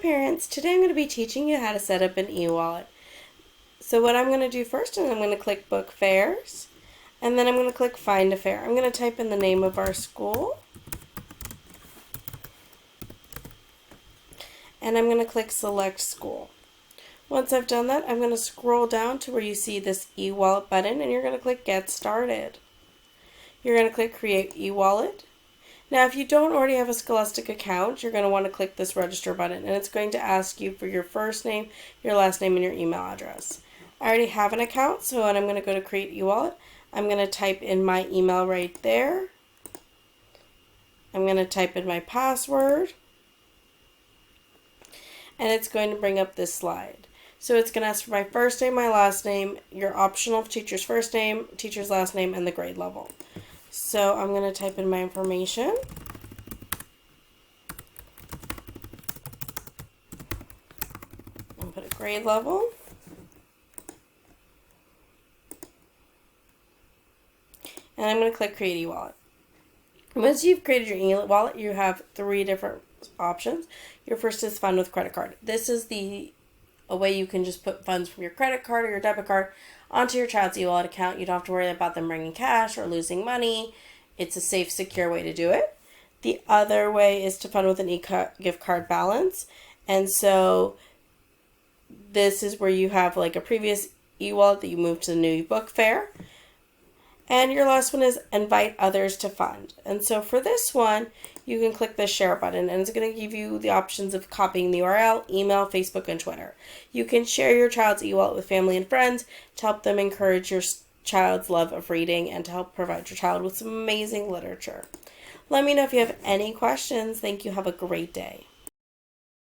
parents, today I'm going to be teaching you how to set up an e-wallet. So what I'm going to do first is I'm going to click Book Fairs, and then I'm going to click Find a Fair. I'm going to type in the name of our school, and I'm going to click Select School. Once I've done that, I'm going to scroll down to where you see this e-wallet button, and you're going to click Get Started. You're going to click Create e-wallet. Now, if you don't already have a Scholastic account, you're going to want to click this register button, and it's going to ask you for your first name, your last name, and your email address. I already have an account, so when I'm going to go to create eWallet, I'm going to type in my email right there. I'm going to type in my password, and it's going to bring up this slide. So it's going to ask for my first name, my last name, your optional teacher's first name, teacher's last name, and the grade level. So I'm going to type in my information. And put a grade level. And I'm going to click Create eWallet. Once you've created your eWallet, you have 3 different options. Your first is Fund with Credit Card. This is a way you can just put funds from your credit card or your debit card onto your child's eWallet account. You don't have to worry about them bringing cash or losing money. It's a safe, secure way to do it. The other way is to fund with an e-gift card balance. And so this is where you have like a previous eWallet that you moved to the new book fair. And your last one is invite others to fund. And so for this one, you can click the share button, and it's going to give you the options of copying the URL, email, Facebook, and Twitter. You can share your child's eWallet with family and friends to help them encourage your child's love of reading and to help provide your child with some amazing literature. Let me know if you have any questions. Thank you. Have a great day.